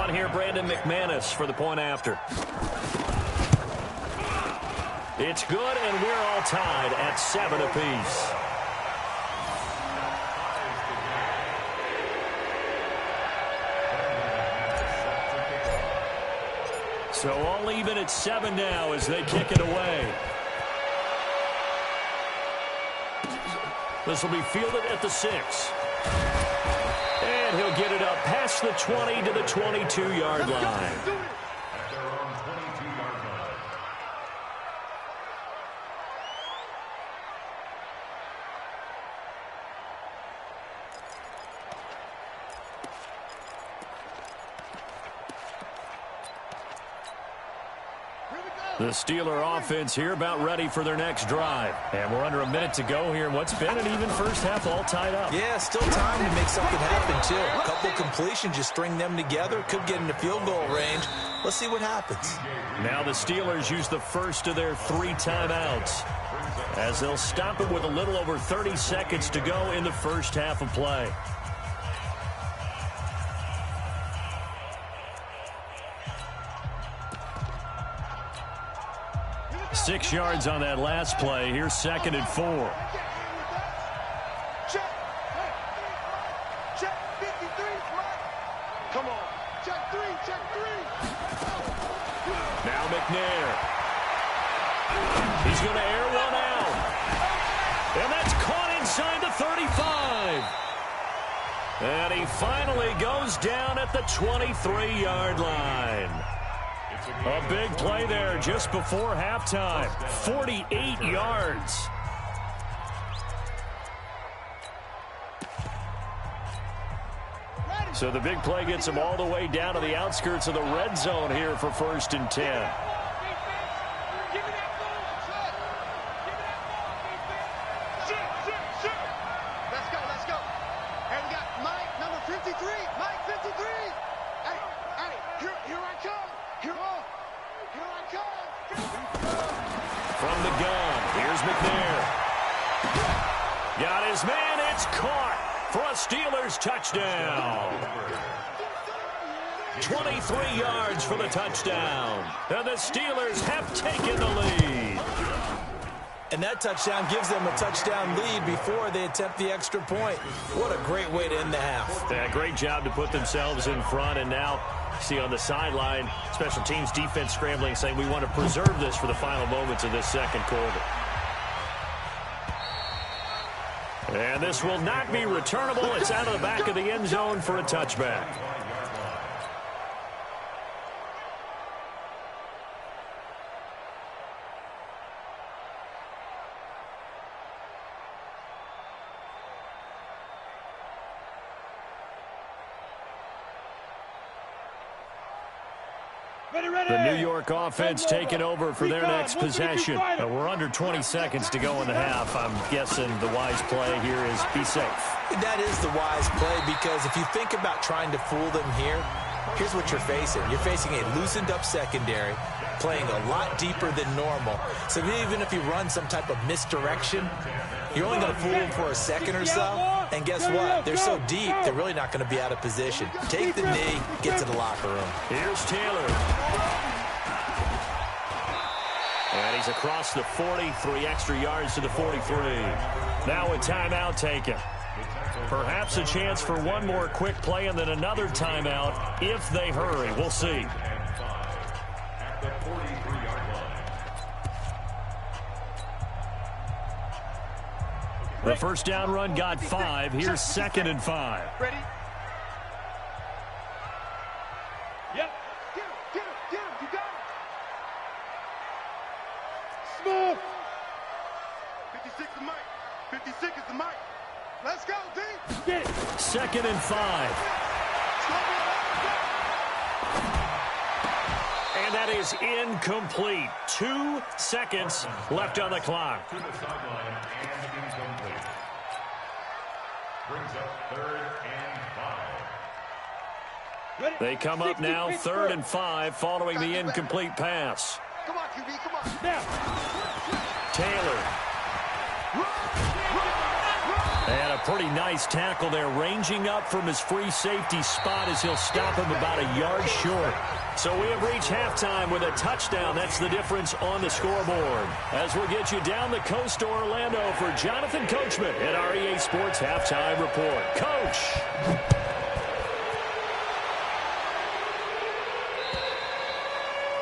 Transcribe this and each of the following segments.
on here, Brandon McManus for the point after. It's good, and we're all tied at 7 apiece. So all even at 7 now as they kick it away. This will be fielded at the 6. And he'll get it up past the 20 to the 22-yard line. The Steeler offense here about ready for their next drive. And we're under a minute to go here in what's been an even first half, all tied up. Yeah, still time to make something happen, too. A couple completions, just string them together. Could get into field goal range. Let's see what happens. Now the Steelers use the first of their 3 timeouts as they'll stop it with a little over 30 seconds to go in the first half of play. Six yards on that last play. Here's 2nd and 4. Check 53. Come on. Check 3. Now McNair. He's going to air one out. And that's caught inside the 35. And he finally goes down at the 23-yard line. A big play there just before halftime. 48 yards. So the big play gets him all the way down to the outskirts of the red zone here for 1st and 10. Let's go. And we got Mike, number 53. Mike, 53. Hey, here I come. Here I come. From the gun, here's McNair. Got his man, it's caught for a Steelers touchdown. 23 yards for the touchdown. And the Steelers have taken the lead. And that touchdown gives them a touchdown lead before they attempt the extra point. What a great way to end the half. Yeah, great job to put themselves in front, and now see on the sideline, special teams defense scrambling, saying we want to preserve this for the final moments of this second quarter. And this will not be returnable. It's out of the back of the end zone for a touchback. The New York offense taking over for their next possession. We're under 20 seconds to go in the half. I'm guessing the wise play here is be safe. That is the wise play, because if you think about trying to fool them here, here's what you're facing. You're facing a loosened up secondary, playing a lot deeper than normal. So even if you run some type of misdirection, you're only going to fool them for a second or so. And guess what? They're so deep, they're really not going to be out of position. Take the knee, get to the locker room. Here's Taylor. And he's across the 40, 3 extra yards to the 43. Now a timeout taken. Perhaps a chance for one more quick play and then another timeout if they hurry. We'll see. The first down run got 5. Here's 2nd and 5. Ready? Yep. Get him. You got him. Smooth. 56 is Mike. 56 is the Mike. Let's go, D. Get it. 2nd and 5. And that is incomplete. 2 seconds left on the clock. Brings up 3rd and 5. They come up now 3rd and 5 following the incomplete pass. Come on, QB, come on. Now. Taylor. And a Pretty nice tackle there, ranging up from his free safety spot as he'll stop him about a yard short. So we have reached halftime with a touchdown. That's the difference on the scoreboard. As we'll get you down the coast to Orlando for Jonathan Coachman at our EA Sports Halftime Report. Coach!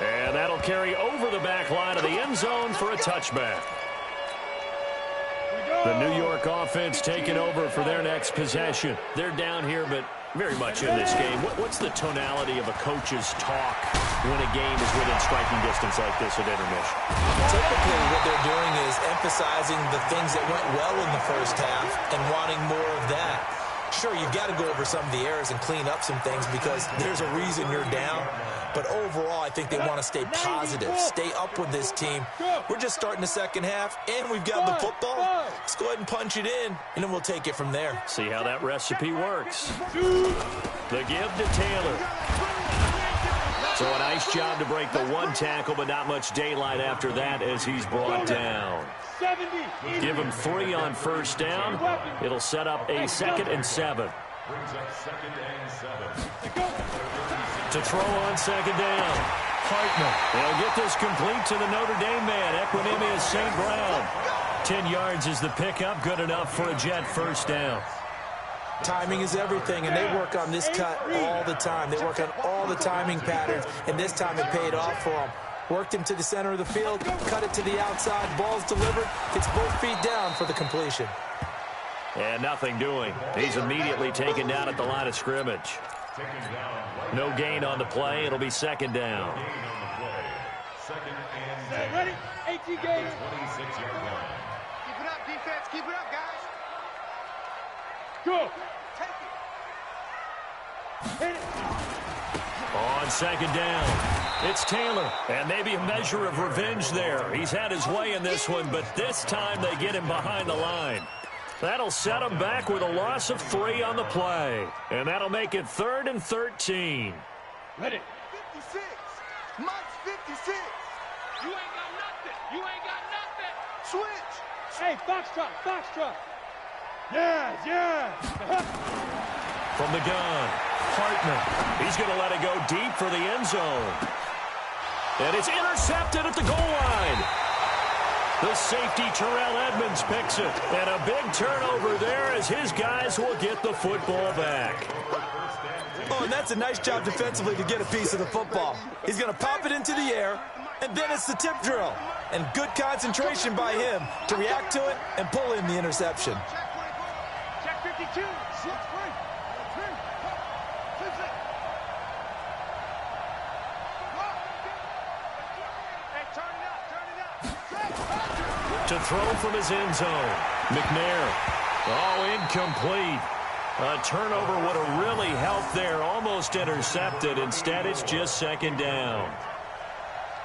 And that'll carry over the back line of the end zone for a touchback. The New York offense taking over for their next possession. They're down here, but very much in this game. What's the tonality of a coach's talk when a game is within striking distance like this at intermission? Typically, what they're doing is emphasizing the things that went well in the first half and wanting more of that. Sure, you've got to go over some of the errors and clean up some things because there's a reason you're down. But overall, I think they want to stay positive, stay up with this team. We're just starting the second half, and we've got the football. Let's go ahead and punch it in, and then we'll take it from there. See how that recipe works. The give to Taylor. So a nice job to break the one tackle, but not much daylight after that as he's brought down. Give him 3 on first down. It'll set up a 2nd and 7. Brings up 2nd and 7. To throw on 2nd down. Hartman. They'll get this complete to the Notre Dame man, Equanimeous St. Brown. 10 yards is the pickup, good enough for a Jet first down. Timing is everything, and they work on this cut all the time. They work on all the timing patterns, and this time it paid off for them. Worked him to the center of the field, cut it to the outside, ball's delivered. It's both feet down for the completion. And nothing doing. He's immediately taken down at the line of scrimmage. No gain on the play. It'll be 2nd down. 2nd and 10. Ready? 18 games. 26-yard line. Keep it up, defense. Keep it up, guys. Go. Take it. Hit it. On 2nd down, it's Taylor. And maybe a measure of revenge there. He's had his way in this one, but this time they get him behind the line. That'll set him back with a loss of 3 on the play. And that'll make it 3rd and 13. Ready. 56. Mike's 56. You ain't got nothing. You ain't got nothing. Switch. Hey, Foxtrot, Foxtrot. Yeah. From the gun, Hartman. He's going to let it go deep for the end zone. And it's intercepted at the goal line. The safety, Terrell Edmonds, picks it. And a big turnover there as his guys will get the football back. Oh, and that's a nice job defensively to get a piece of the football. He's going to pop it into the air, and then it's the tip drill. And good concentration by him to react to it and pull in the interception. Check 52. Switch free. Hey, turn it up. To throw from his end zone, McNair. Oh, incomplete. A turnover would have really helped there. Almost intercepted. Instead, it's just 2nd down.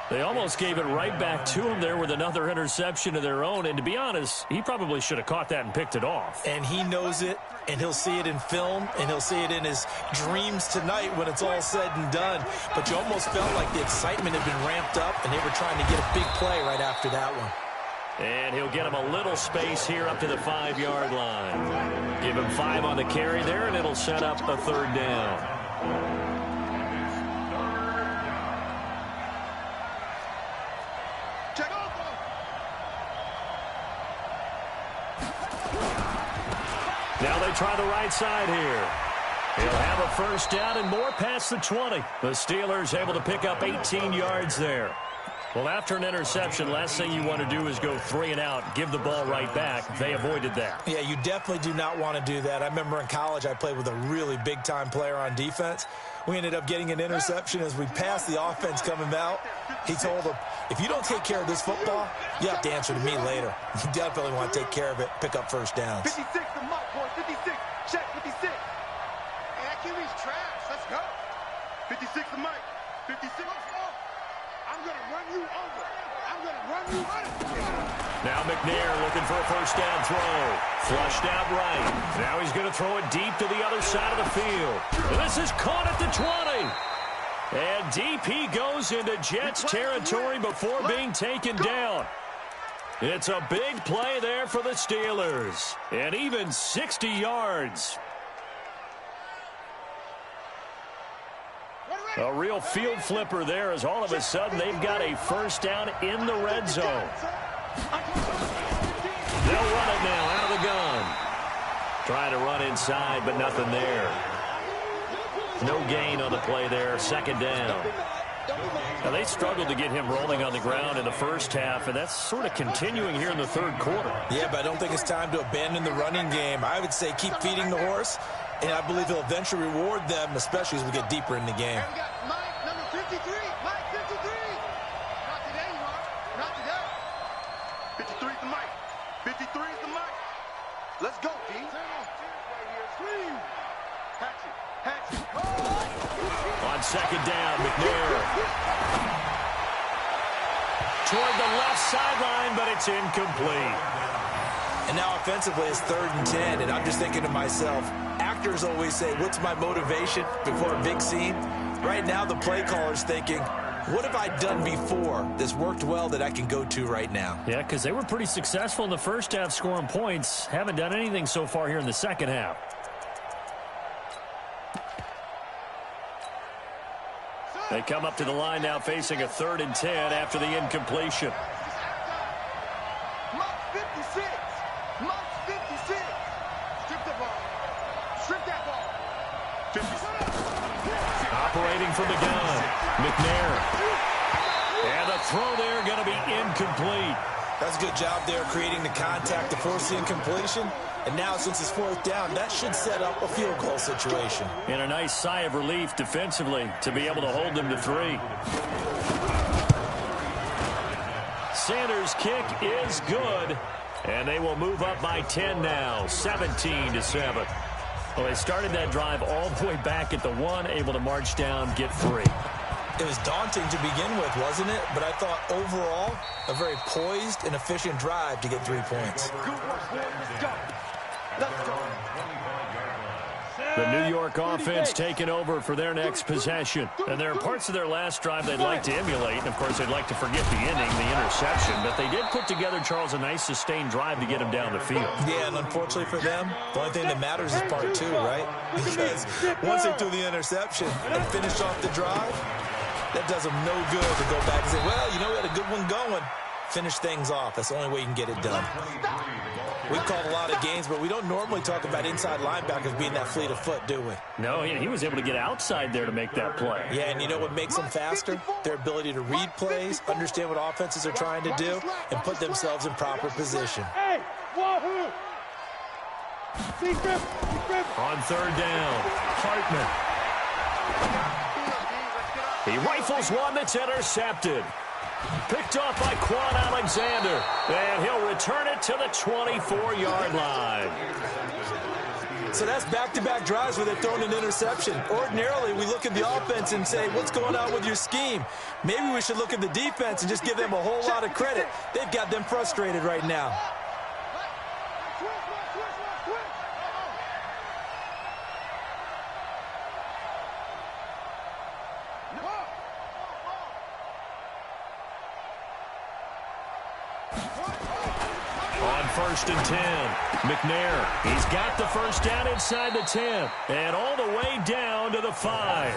They almost gave it right back to him there with another interception of their own. And to be honest, he probably should have caught that and picked it off. And he knows it, and he'll see it in film, and he'll see it in his dreams tonight when it's all said and done. But you almost felt like the excitement had been ramped up, and they were trying to get a big play right after that one. And he'll get him a little space here up to the 5-yard line. Give him 5 on the carry there, and it'll set up a 3rd down. Now they try the right side here. He'll have a first down and more past the 20. The Steelers able to pick up 18 yards there. Well, after an interception, last thing you want to do is go 3 and out, give the ball right back. They avoided that. Yeah, you definitely do not want to do that. I remember in college I played with a really big-time player on defense. We ended up getting an interception as we passed the offense coming out. He told him, if you don't take care of this football, you have to answer to me later. You definitely want to take care of it, pick up first downs. 56 to Mike, boy. 56. Check 56. Hey, that QB's trash. Let's go. 56 to Mike. 56. I'm going to run you over. I'm going to run you over. Now McNair looking for a first down throw. Flushed out right. Now he's going to throw it deep to the other side of the field. This is caught at the 20. And DP goes into Jets territory before being taken down. It's a big play there for the Steelers. And even 60 yards. A real field flipper there as all of a sudden they've got a first down in the red zone. They'll run it now out of the gun. Trying to run inside, but nothing there. No gain on the play there. Second down. Now, they struggled to get him rolling on the ground in the first half, and that's sort of continuing here in the third quarter. Yeah, but I don't think it's time to abandon the running game. I would say keep feeding the horse, and I believe he'll eventually reward them, especially as we get deeper in the game. We got Mike, number 53. Mike, 53. Not today, Mark. Not today. 53 is the Mike. 53 is the Mike. Let's go, D. Hatchet. Hatchet. On second down, McNair. Toward the left sideline, but it's incomplete. And now offensively it's 3rd and 10, and I'm just thinking to myself, actors always say, what's my motivation before a big scene? Right now the play caller's thinking, what have I done before that's worked well that I can go to right now? Yeah, because they were pretty successful in the first half scoring points. Haven't done anything so far here in the second half. They come up to the line now facing a 3rd and 10 after the incompletion. Mike 56. Mike 56. Strip the ball. Strip that ball. 56. Operating from the gun. McNair. And the throw there going to be incomplete. That's a good job there creating the contact to force the incompletion. And now since it's 4th down, that should set up a field goal situation. And a nice sigh of relief defensively to be able to hold them to 3. Sanders' kick is good. And they will move up by 10 now, 17-7. Well, they started that drive all the way back at the 1, able to march down, get 3. It was daunting to begin with, wasn't it? But I thought overall, a very poised and efficient drive to get 3 points. Good work, boys. Let's go. Let's go. The New York offense taking over for their next possession. And there are parts of their last drive they'd like to emulate. And, of course, they'd like to forget the inning, the interception. But they did put together, Charles, a nice sustained drive to get him down the field. Yeah, and unfortunately for them, the only thing that matters is part 2, right? Because once they threw the interception and finished off the drive, that does them no good to go back and say, well, you know, we had a good one going. Finish things off. That's the only way you can get it done. We've called a lot of games, but we don't normally talk about inside linebackers being that fleet of foot, do we? No, he was able to get outside there to make that play. Yeah, and you know what makes them faster? Their ability to read plays, understand what offenses are trying to do, and put themselves in proper position. Hey, Wahoo! On 3rd down, Hartman. He rifles one that's intercepted. Picked off by Quan Alexander. And he'll return it to the 24-yard line. So that's back-to-back drives where they've thrown an interception. Ordinarily, we look at the offense and say, what's going on with your scheme? Maybe we should look at the defense and just give them a whole lot of credit. They've got them frustrated right now. On 1st and 10, McNair. He's got the first down inside the 10 and all the way down to the 5.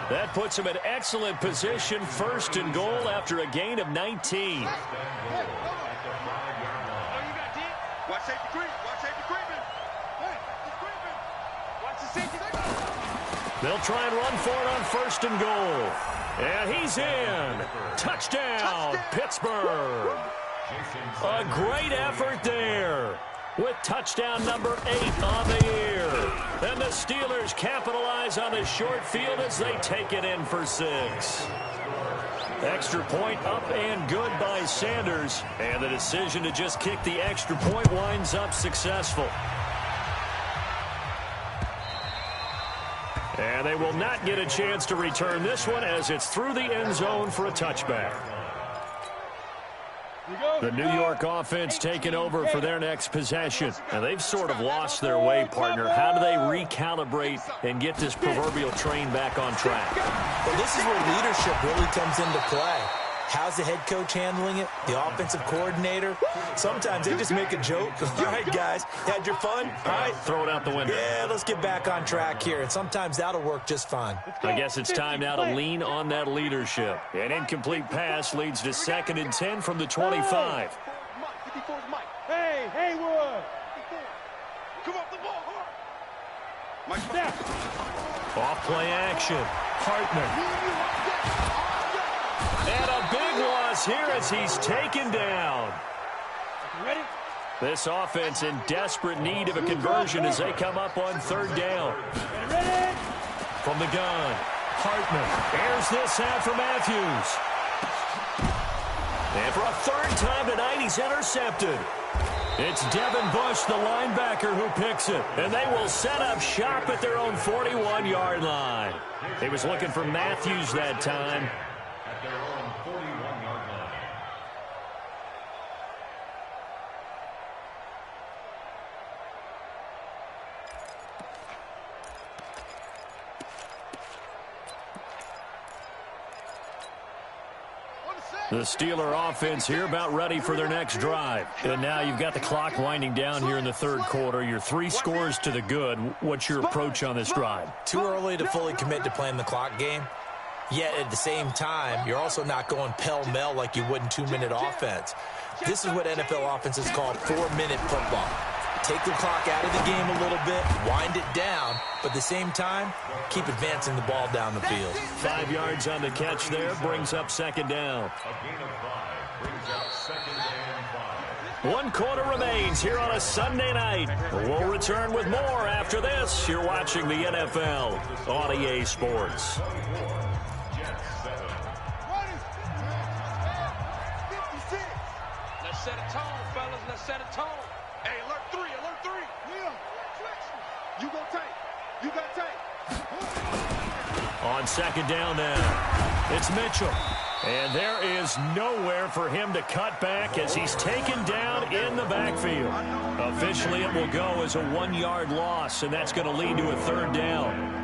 That puts him in excellent position, 1st and goal after a gain of 19. Watch safety creep. Watch safety creeping. Hey, he's creeping. Watch the safety. They'll try and run for it on 1st and goal. And he's in. Touchdown, Pittsburgh. A great effort there with touchdown number 8 on the year. And the Steelers capitalize on the short field as they take it in for 6. Extra point up and good by Sanders. And the decision to just kick the extra point winds up successful. And they will not get a chance to return this one as it's through the end zone for a touchback. The New York offense taking over for their next possession. And they've sort of lost their way, partner. How do they recalibrate and get this proverbial train back on track? Well, this is where leadership really comes into play. How's the head coach handling it? The offensive coordinator? Sometimes they just make a joke. All right, guys, had your fun? All right. Throw it out the window. Yeah, let's get back on track here. And sometimes that'll work just fine. I guess it's time now to lean on that leadership. An incomplete pass leads to 2nd and 10 from the 25. Hey, Haywood! Come off the ball hard! Mike, snap! Off play action. Hartman. And a big loss here as he's taken down. Ready? This offense in desperate need of a conversion as they come up on 3rd down. Ready? From the gun, Hartman airs this out for Matthews. And for a 3rd time tonight, he's intercepted. It's Devin Bush, the linebacker, who picks it. And they will set up shop at their own 41-yard line. He was looking for Matthews that time. At their own 41-yard line. The Steeler offense here about ready for their next drive. And now you've got the clock winding down here in the 3rd quarter. You're 3 scores to the good. What's your approach on this drive? Too early to fully commit to playing the clock game. Yet at the same time, you're also not going pell-mell like you would in 2-minute offense. This is what NFL offenses call 4-minute football. Take the clock out of the game a little bit, wind it down, but at the same time, keep advancing the ball down the field. 5 yards on the catch there, brings up 2nd down. A gain of 5 brings out 2nd and 5. 1 quarter remains here on a Sunday night. We'll return with more after this. You're watching the NFL on EA Sports. Jets 7. Let's set a tone, fellas. Let's set a tone. Hey, alert 3, alert 3! Liam, you go tight. You got tight. On 2nd down now, it's Mitchell. And there is nowhere for him to cut back as he's taken down in the backfield. Officially, it will go as a 1-yard loss, and that's going to lead to a 3rd down.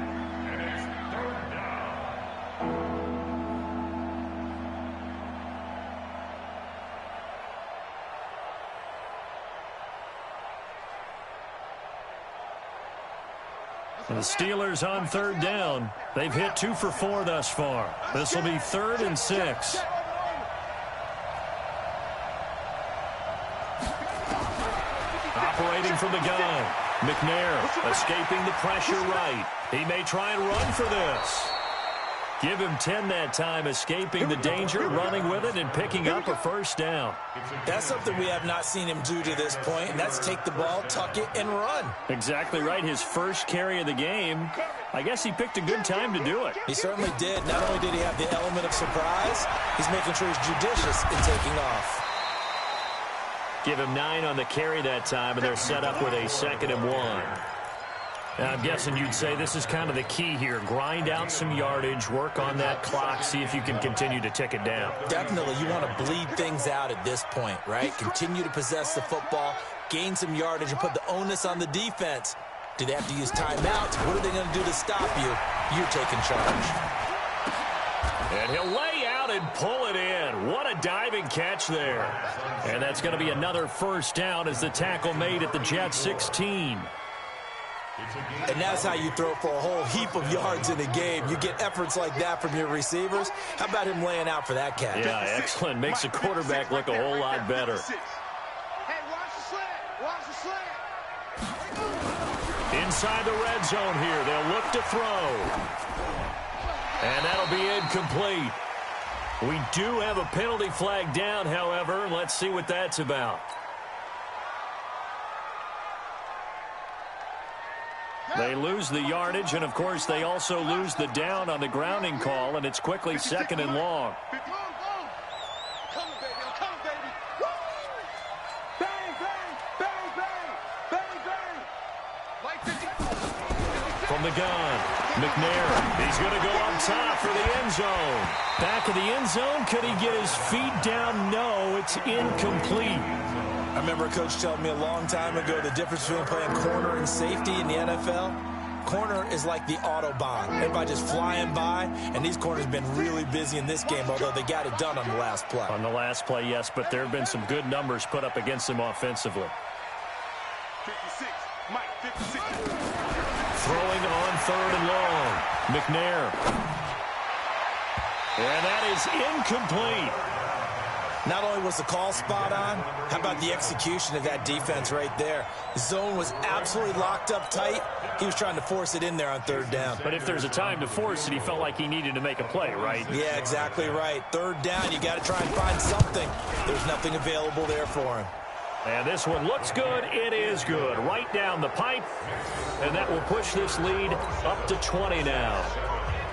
The Steelers on 3rd down. They've hit 2 for 4 thus far. This will be 3rd and 6. Operating from the gun. McNair escaping the pressure right. He may try and run for this. Give him 10 that time, escaping the danger, running with it, and picking up a 1st down. That's something we have not seen him do to this point, and that's take the ball, tuck it, and run. Exactly right. His first carry of the game. I guess he picked a good time to do it. He certainly did. Not only did he have the element of surprise, he's making sure he's judicious in taking off. Give him 9 on the carry that time, and they're set up with a 2nd and 1. Now, I'm guessing you'd say this is kind of the key here. Grind out some yardage, work on that clock, see if you can continue to tick it down. Definitely, you want to bleed things out at this point, right? Continue to possess the football, gain some yardage, and put the onus on the defense. Do they have to use timeouts? What are they going to do to stop you? You're taking charge. And he'll lay out and pull it in. What a diving catch there. And that's going to be another 1st down as the tackle made at the Jets 16. And that's how you throw for a whole heap of yards in a game. You get efforts like that from your receivers. How about him laying out for that catch? Yeah, excellent. Makes the quarterback look a whole lot better. Hey, watch the slant. Watch the slant. Inside the red zone here. They'll look to throw. And that'll be incomplete. We do have a penalty flag down, however. Let's see what that's about. They lose the yardage, and, of course, they also lose the down on the grounding call, and it's quickly 2nd and long. Come on, baby. I'm coming, baby. Woo! Bang, bang, bang, bang, bang, bang. Like 50. From the gun, McNair. He's going to go up top for the end zone. Back of the end zone. Could he get his feet down? No, it's incomplete. I remember a coach telling me a long time ago the difference between playing corner and safety in the NFL. corner is like the Autobahn. Everybody just flying by, and these corners have been really busy in this game, although they got it done on the last play. On the last play, yes, but there have been some good numbers put up against them offensively. 56, Mike, 56. Throwing on 3rd and long. McNair. And that is incomplete. Not only was the call spot on, how about the execution of that defense right there? The zone was absolutely locked up tight. He was trying to force it in there on 3rd down. But if there's a time to force it, he felt like he needed to make a play, right? Yeah, exactly right. 3rd down, you got to try and find something. There's nothing available there for him. And this one looks good. It is good. Right down the pipe. And that will push this lead up to 20 now.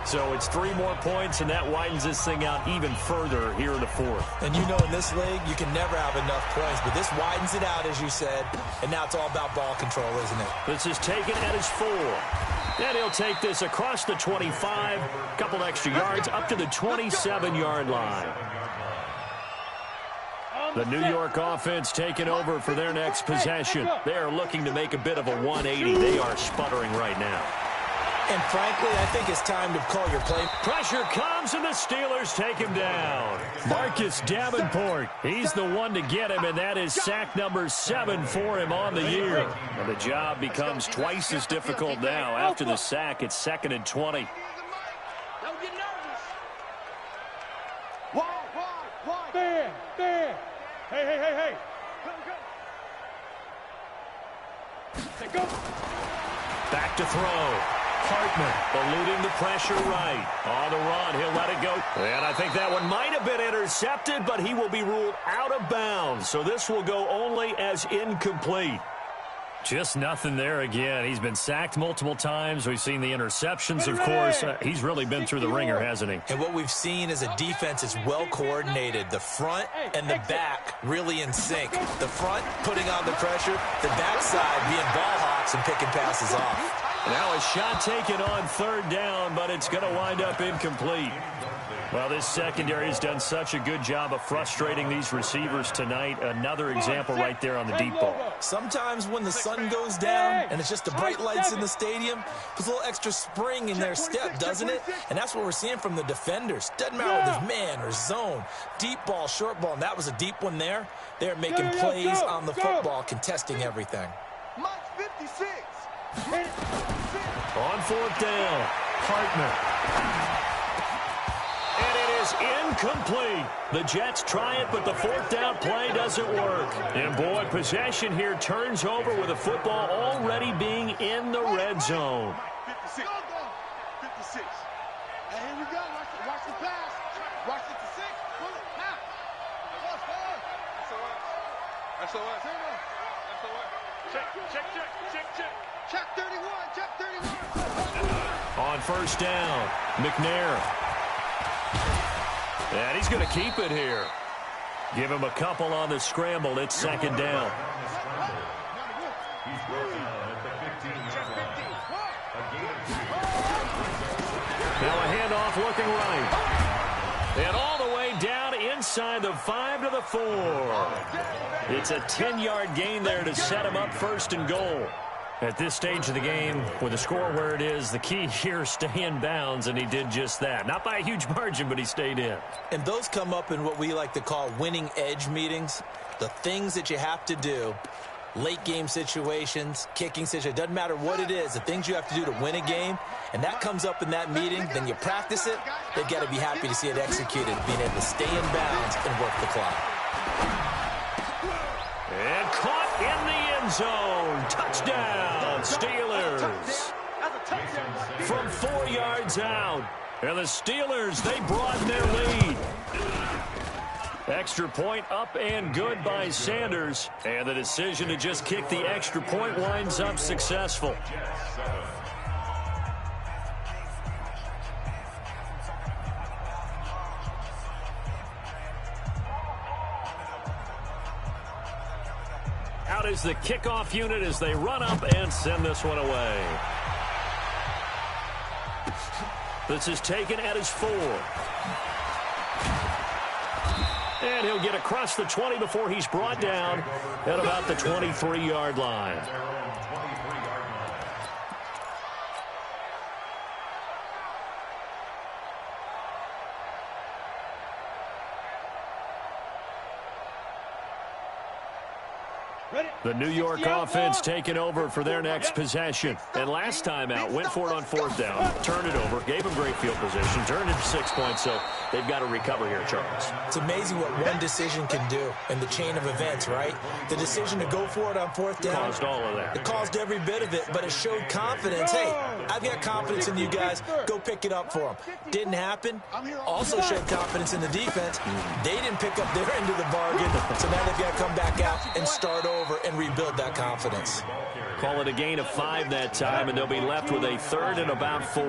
So it's 3 more points, and that widens this thing out even further here in the 4th. And you know in this league, you can never have enough points, but this widens it out, as you said, and now it's all about ball control, isn't it? This is taken at his 4. And he'll take this across the 25, a couple extra yards, up to the 27-yard line. The New York offense taking over for their next possession. They are looking to make a bit of a 180. They are sputtering right now. And frankly, I think it's time to call your play. Pressure comes, and the Steelers take him down. Marcus Davenport, he's the one to get him, and that is sack number 7 for him on the year. And the job becomes twice as difficult now. After the sack, it's 2nd and 20. Don't get nervous. Wide. There. Hey. Go. Back to throw. Hartman eluding the pressure right. On the run, he'll let it go. And I think that one might have been intercepted, but he will be ruled out of bounds. So this will go only as incomplete. Just nothing there again. He's been sacked multiple times. We've seen the interceptions, of course. He's really been through the ringer, hasn't he? And what we've seen is a defense is well coordinated. The front and the back really in sync. The front putting on the pressure, the backside being ball hawks and picking passes off. Now a shot taken on 3rd down, but it's going to wind up incomplete. Well, this secondary has done such a good job of frustrating these receivers tonight. Another example right there on the deep ball. Sometimes when the sun goes down and it's just the bright lights in the stadium, puts a little extra spring in their step, doesn't it? And that's what we're seeing from the defenders. Doesn't matter whether it's man or zone, deep ball, short ball, and that was a deep one there. They're making plays on the football, contesting everything. Mike, 56. On 4th down, Hartman. And it is incomplete. The Jets try it, but the 4th down play doesn't work. And boy, possession here turns over with the football already being in the red zone. 56. 56. Hey, here we go. Watch the pass. Watch it to 6. Pull it. Pass. That's the way. Check 31. Check 31. On 1st down, McNair. And he's going to keep it here. Give him a couple on the scramble. It's 2nd down. He's brought down at the 15-yard line. Now a handoff looking right. And all the way down inside the 5 to the 4. It's a 10-yard gain there to set him up 1st and goal. At this stage of the game, with the score where it is, the key here is stay in bounds, and he did just that. Not by a huge margin, but he stayed in. And those come up in what we like to call winning edge meetings. The things that you have to do, late game situations, kicking situations, doesn't matter what it is, the things you have to do to win a game, and that comes up in that meeting, then you practice it, they've got to be happy to see it executed, being able to stay in bounds and work the clock. And caught in the end zone. Touchdown, Steelers. From 4 yards out. And the Steelers, they broaden their lead. Extra point up and good by Sanders. And the decision to just kick the extra point winds up successful. Out is the kickoff unit as they run up and send this one away. This is taken at his 4. And he'll get across the 20 before he's brought down at about the 23-yard line. The New York offense taking over for their next possession. And last time out, went for it on 4th down, turned it over, gave them great field position, turned it to 6 points, so they've got to recover here, Charles. It's amazing what one decision can do in the chain of events, right? The decision to go for it on 4th down. Caused all of that. It caused every bit of it, but it showed confidence. Hey, I've got confidence in you guys. Go pick it up for them. Didn't happen. Also showed confidence in the defense. They didn't pick up their end of the bargain, so now they've got to come back out and start over and rebuild that confidence. Call it a gain of 5 that time, and they'll be left with a 3rd and about 4.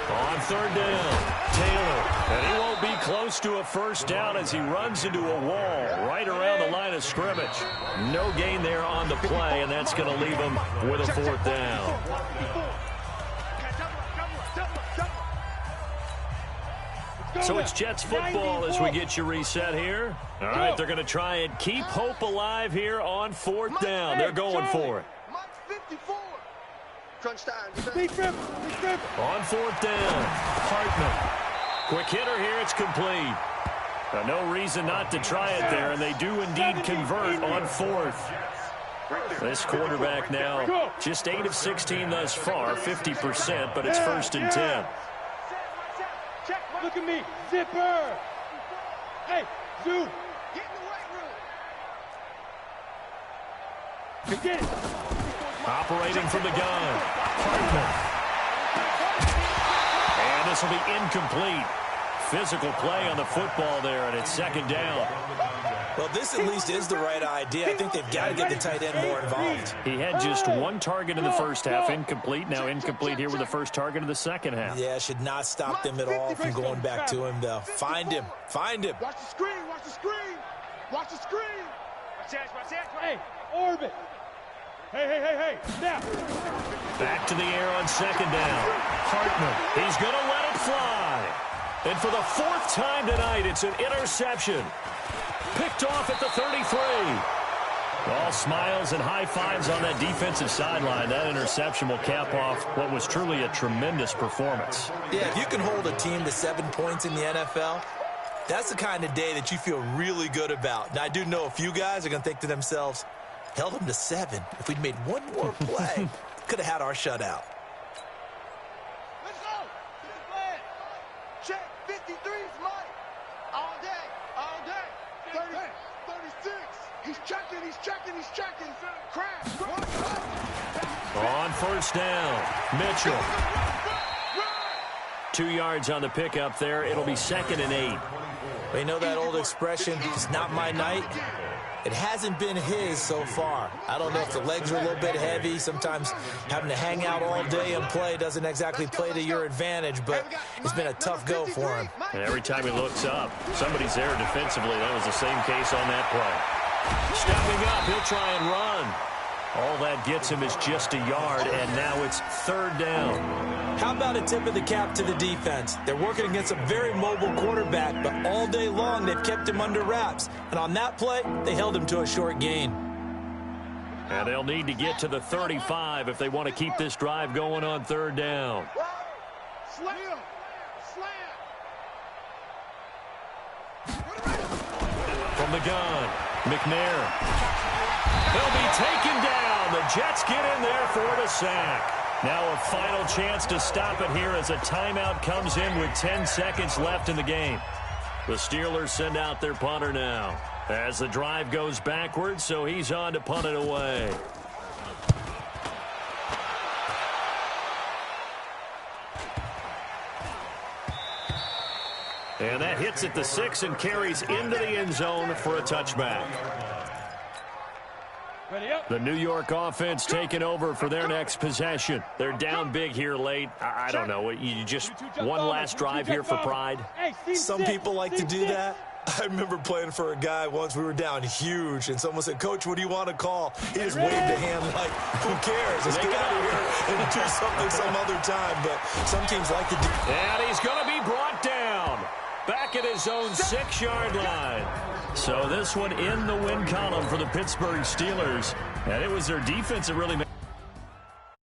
On 3rd down, Taylor, and he won't be close to a 1st down as he runs into a wall right around the line of scrimmage. No gain there on the play, and that's going to leave him with a 4th down. So it's Jets football as we get you reset here. All right, they're going to try and keep hope alive here on 4th down. They're going for it. On 4th down, Hartman. Quick hitter here, it's complete. No reason not to try it there, and they do indeed convert on 4th. This quarterback now just 8 of 16 thus far, 50%, but it's 1st and 10. Look at me, zipper. Hey, Zoo. Get in the weight room. Get it. Operating from the gun, Hartman. And this will be incomplete. Physical play on the football there, and it's 2nd down. Well, this at least is the right idea. I think they've got to get the tight end more involved. He had just 1 target in the 1st half, incomplete. Now incomplete here with the 1st target of the 2nd half. Yeah, should not stop them at all from going back to him, though. Find him. Find him. Watch the screen. Watch the screen. Watch the screen. Watch that. Hey, orbit. Hey. Now. Back to the air on 2nd down. Hartman. He's going to let it fly. And for the 4th time tonight, it's an interception. Picked off at the 33. All smiles and high fives on that defensive sideline. That interception will cap off what was truly a tremendous performance. Yeah, if you can hold a team to 7 points in the NFL, that's the kind of day that you feel really good about. Now, I do know a few guys are going to think to themselves, held them to 7. If we'd made one more play, could have had our shutout. Let's go. Check 53's Mike. All day. 30, 36. He's checking. Crash. On 1st down, Mitchell. 2 yards on the pickup there. It'll be 2nd and 8. They know that old expression, it's not my night. It hasn't been his so far. I don't know if the legs are a little bit heavy. Sometimes having to hang out all day and play doesn't exactly play to your advantage, but it's been a tough go for him. And every time he looks up, somebody's there defensively. That was the same case on that play. Stepping up, he'll try and run. All that gets him is just a yard, and now it's 3rd down. How about a tip of the cap to the defense? They're working against a very mobile quarterback, but all day long they've kept him under wraps. And on that play, they held him to a short gain. And they'll need to get to the 35 if they want to keep this drive going on 3rd down. Slam. From the gun, McNair. He'll be taken down. The Jets get in there for the sack. Now a final chance to stop it here as a timeout comes in with 10 seconds left in the game. The Steelers send out their punter now as the drive goes backwards, so he's on to punt it away. And that hits at the 6 and carries into the end zone for a touchback. The New York offense taking over for their next possession. They're down big here late. I don't know. You just one last drive here for pride. Some people like to do that. I remember playing for a guy once. We were down huge, and someone said, "Coach, what do you want to call?" He just waved a hand like, "Who cares? Let's get out of here and do something some other time." But some teams like to do. And he's going to be brought down back at his own 6-yard line. So this one in the win column for the Pittsburgh Steelers. And it was their defense that really made